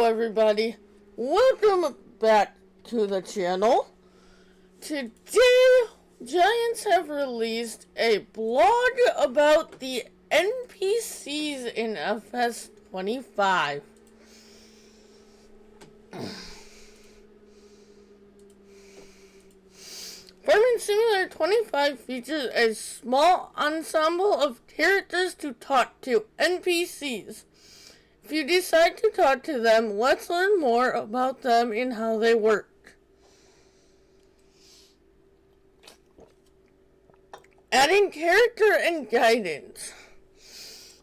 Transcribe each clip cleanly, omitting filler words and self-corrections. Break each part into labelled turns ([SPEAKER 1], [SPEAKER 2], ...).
[SPEAKER 1] Hello everybody, welcome back to the channel. Today, Giants have released a blog about the NPCs in FS25. Farming Simulator 25 features a small ensemble of characters to talk to, NPCs. If you decide to talk to them, let's learn more about them and how they work. Adding character and guidance.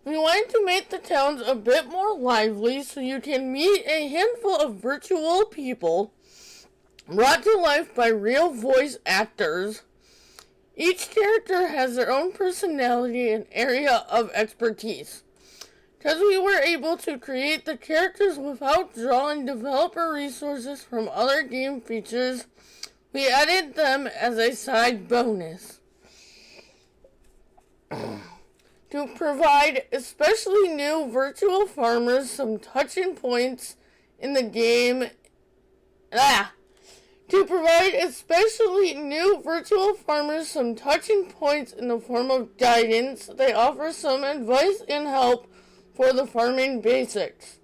[SPEAKER 1] We wanted to make the towns a bit more lively so you can meet a handful of virtual people brought to life by real voice actors. Each character has their own personality and area of expertise. Because we were able to create the characters without drawing developer resources from other game features, we added them as a side bonus. To provide especially new virtual farmers some touching points in the game. To provide especially new virtual farmers some touching points in the form of guidance, they offer some advice and help for the farming basics.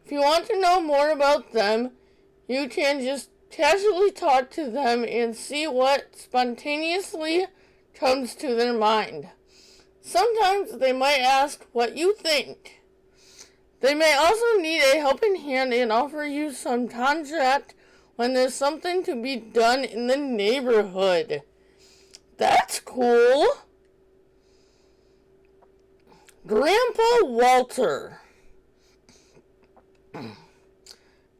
[SPEAKER 1] If you want to know more about them, you can just casually talk to them and see what spontaneously comes to their mind. Sometimes they might ask what you think. They may also need a helping hand and offer you some contract when there's something to be done in the neighborhood. That's cool. Grandpa Walter.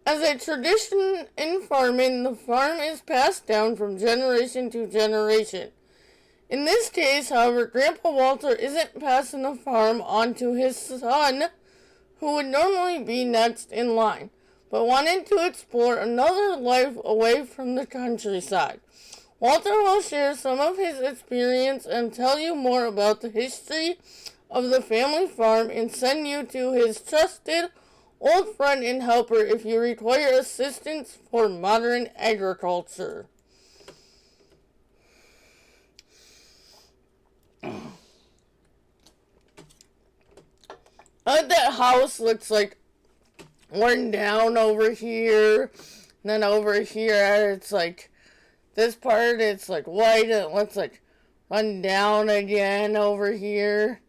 [SPEAKER 1] As a tradition in farming, the farm is passed down from generation to generation. In this case, however, Grandpa Walter isn't passing the farm on to his son, who would normally be next in line, but wanted to explore another life away from the countryside. Walter will share some of his experience and tell you more about the history of the family farm and send you to his trusted old friend and helper if you require assistance for modern agriculture. That house looks like worn down over here, and then over here it's like this part it's like white and it looks like run down again over here.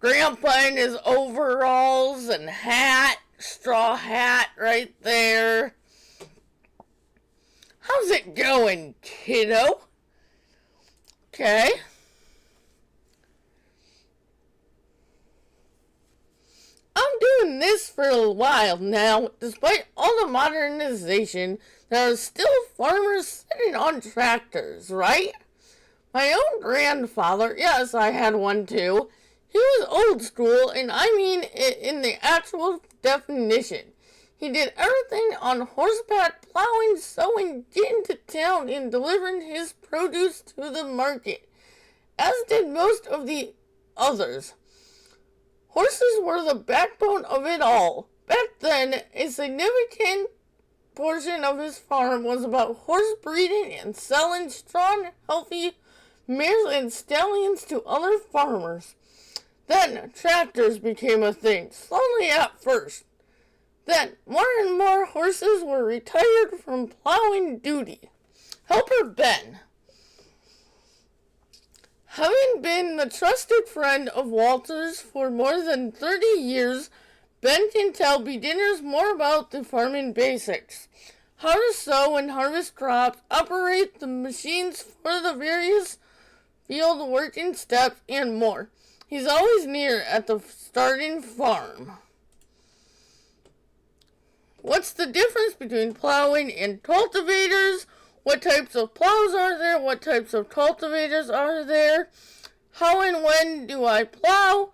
[SPEAKER 1] Grandpa in his overalls and hat, straw hat right there. How's it going, kiddo? Okay. I'm doing this for a while now. Despite all the modernization, there are still farmers sitting on tractors, right? My own grandfather, yes, I had one too. He was old school, and I mean it in the actual definition. He did everything on horseback, plowing, sowing, getting to town, and delivering his produce to the market, as did most of the others. Horses were the backbone of it all. Back then, a significant portion of his farm was about horse breeding and selling strong, healthy mares and stallions to other farmers. Then, tractors became a thing, slowly at first. Then, more and more horses were retired from plowing duty. Helper Ben. Having been the trusted friend of Walter's for more than 30 years, Ben can tell beginners more about the farming basics. How to sow and harvest crops, operate the machines for the various field working steps, and more. He's always near at the starting farm. What's the difference between plowing and cultivators? What types of plows are there? What types of cultivators are there? How and when do I plow?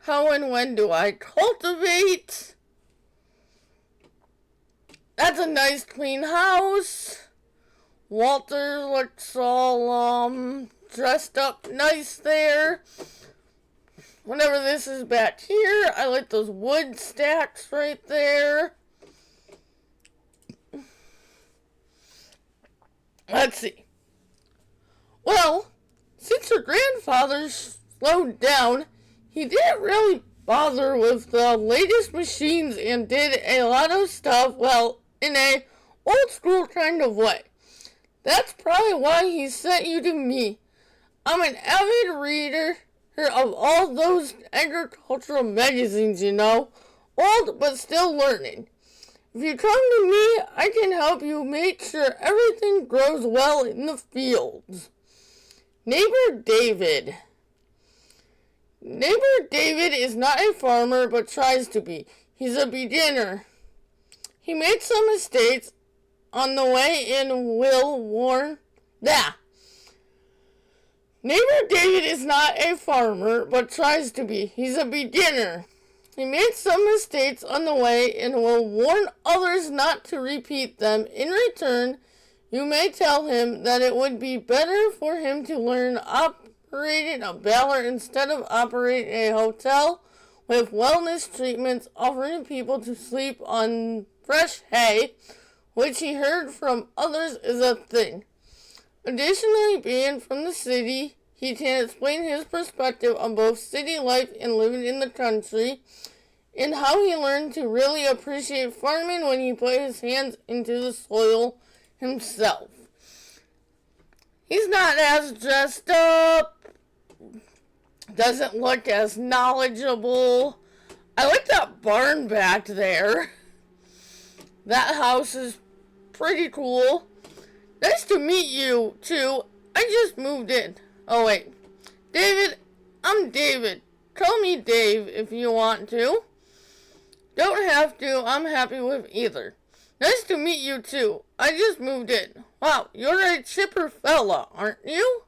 [SPEAKER 1] How and when do I cultivate? That's a nice clean house. Walter looks all dressed up nice there. whenever this is back here, I like those wood stacks right there. Let's see. Well, since her grandfather slowed down, he didn't really bother with the latest machines and did a lot of stuff, well, in a old school kind of way. That's probably why he sent you to me. I'm an avid reader of all those agricultural magazines, you know, old but still learning. If you come to me, I can help you make sure everything grows well in the fields. Neighbor David. Neighbor David is not a farmer, but tries to be. He's a beginner. He made some mistakes on the way and will warn. Neighbor David is not a farmer, but tries to be. He's a beginner. He made some mistakes on the way and will warn others not to repeat them. In return, you may tell him that it would be better for him to learn operating a baler instead of operating a hotel with wellness treatments, offering people to sleep on fresh hay, which he heard from others is a thing. Additionally, being from the city, he can explain his perspective on both city life and living in the country, and how he learned to really appreciate farming when he put his hands into the soil himself. He's not as dressed up, doesn't look as knowledgeable. I like that barn back there. That house is pretty cool. Nice to meet you, too. I just moved in. Oh, wait. David, I'm David. Call me Dave if you want to. Don't have to. I'm happy with either. Nice to meet you, too. I just moved in. Wow, you're a chipper fella, aren't you?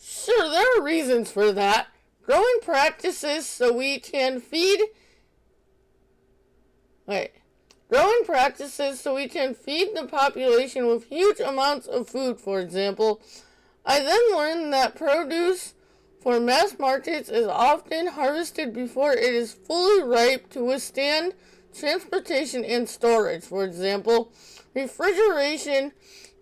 [SPEAKER 1] Sure, there are reasons for that. Growing practices so we can feed the population with huge amounts of food, for example. I then learned that produce for mass markets is often harvested before it is fully ripe to withstand transportation and storage, for example, refrigeration,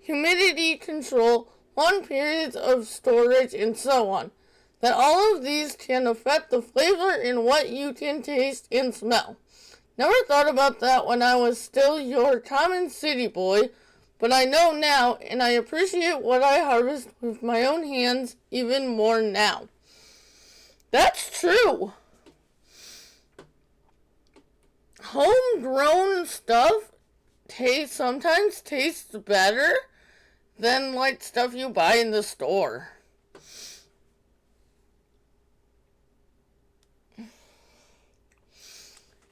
[SPEAKER 1] humidity control, long periods of storage, and so on. That all of these can affect the flavor in what you can taste and smell. Never thought about that when I was still your common city boy, but I know now, and I appreciate what I harvest with my own hands even more now. That's true. Homegrown stuff sometimes tastes better than like stuff you buy in the store.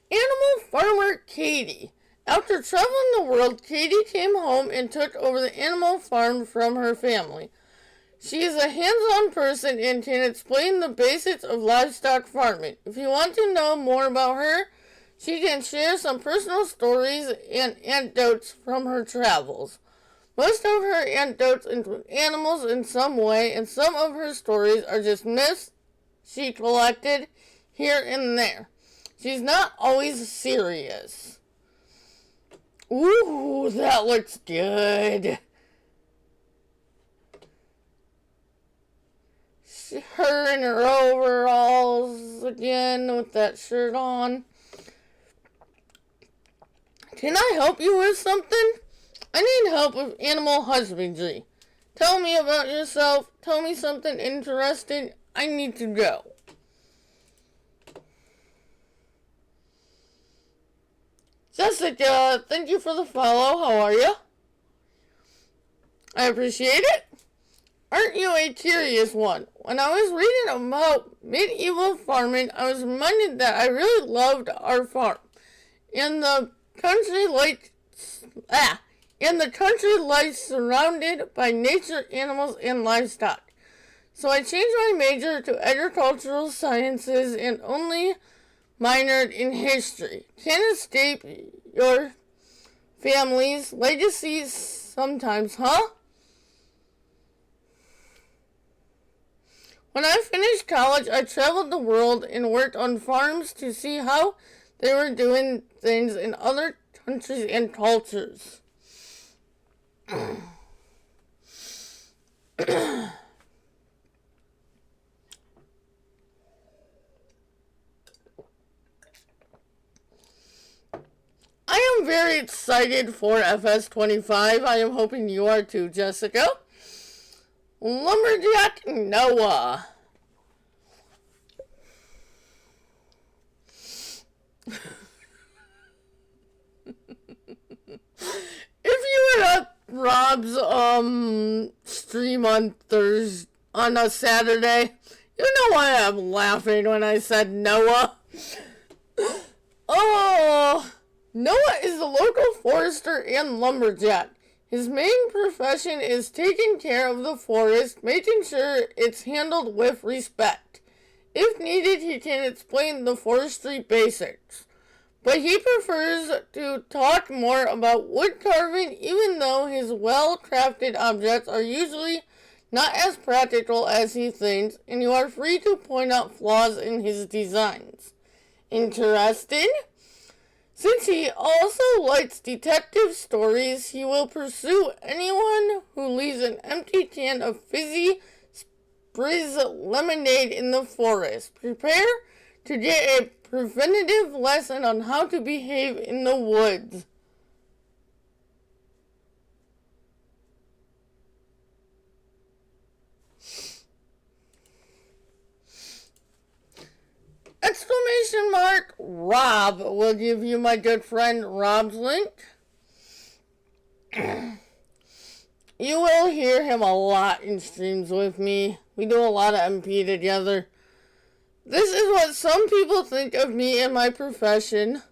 [SPEAKER 1] Animal farmer Katie. After traveling the world, Katie came home and took over the animal farm from her family. She is a hands-on person and can explain the basics of livestock farming. If you want to know more about her, she can share some personal stories and anecdotes from her travels. Most of her anecdotes include animals in some way, and some of her stories are just myths she collected here and there. She's not always serious. Ooh, that looks good. Her in her overalls again with that shirt on. Can I help you with something? I need help with animal husbandry. Tell me about yourself. Tell me something interesting. I need to go. Jessica, thank you for the follow. How are you? I appreciate it. Aren't you a curious one? When I was reading about medieval farming, I was reminded that I really loved our farm. In the country life surrounded by nature, animals, and livestock. So I changed my major to agricultural sciences and only minored in history. Can't escape your family's legacies sometimes, huh? When I finished college, I traveled the world and worked on farms to see how they were doing things in other countries and cultures. I am very excited for FS25. I am hoping you are too, Jessica. Lumberjack Noah. If you were at Rob's stream on a Saturday, you know why I'm laughing when I said Noah. Oh, Noah is a local forester and lumberjack. His main profession is taking care of the forest, making sure it's handled with respect. If needed, he can explain the forestry basics. But he prefers to talk more about wood carving, even though his well-crafted objects are usually not as practical as he thinks, and you are free to point out flaws in his designs. Interesting? Since he also likes detective stories, he will pursue anyone who leaves an empty can of fizzy spritz lemonade in the forest. Prepare to get a preventative lesson on how to behave in the woods. Exclamation mark Rob will give you my good friend Rob's link. You will hear him a lot in streams with me. We do a lot of MP together. This is what some people think of me and my profession.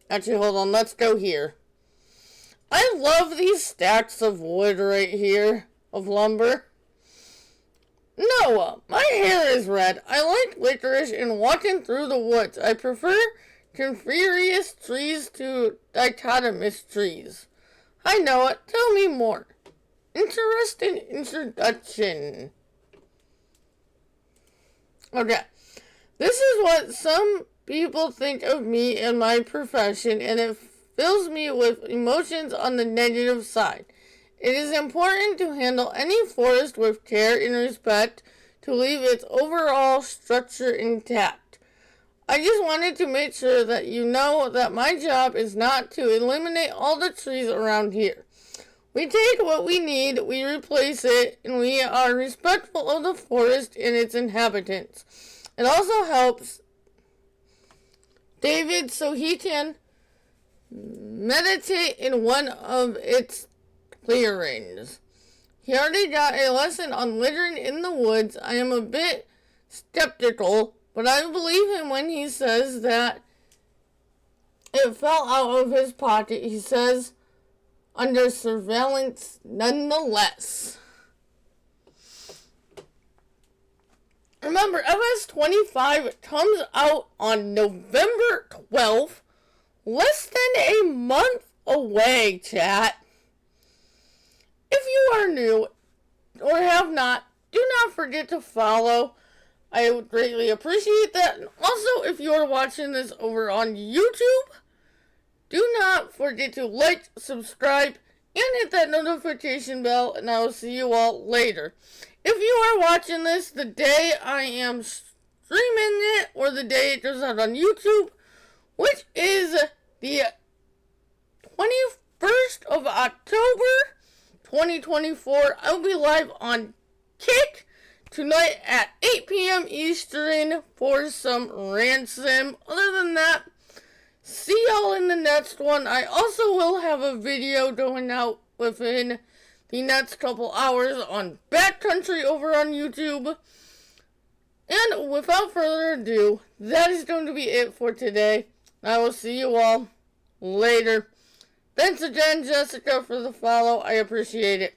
[SPEAKER 1] Actually, hold on, let's go here. I love these stacks of wood right here, of lumber. Noah, my hair is red. I like licorice and walking through the woods. I prefer coniferous trees to dichotomous trees. I know it. Tell me more. Interesting introduction. Okay. This is what some people think of me and my profession, and it fills me with emotions on the negative side. It is important to handle any forest with care and respect to leave its overall structure intact. I just wanted to make sure that you know that my job is not to eliminate all the trees around here. We take what we need, we replace it, and we are respectful of the forest and its inhabitants. It also helps David so he can meditate in one of its clearings. He already got a lesson on littering in the woods. I am a bit skeptical, but I believe him when he says that it fell out of his pocket. He says under surveillance nonetheless. Remember, FS25 comes out on November 12th, less than a month away, chat. If you are new or have not, do not forget to follow. I would greatly appreciate that. And also, if you are watching this over on YouTube, do not forget to like, subscribe, and hit that notification bell, and I will see you all later. If you are watching this the day I am streaming it, or the day it goes out on YouTube, which is the 21st of October, 2024, I'll be live on Kick tonight at 8 p.m. Eastern for some ransom. Other than that, see y'all in the next one. I also will have a video going out within the next couple hours on Backcountry over on YouTube. And without further ado, that is going to be it for today. I will see you all later. Thanks again, Jessica, for the follow. I appreciate it.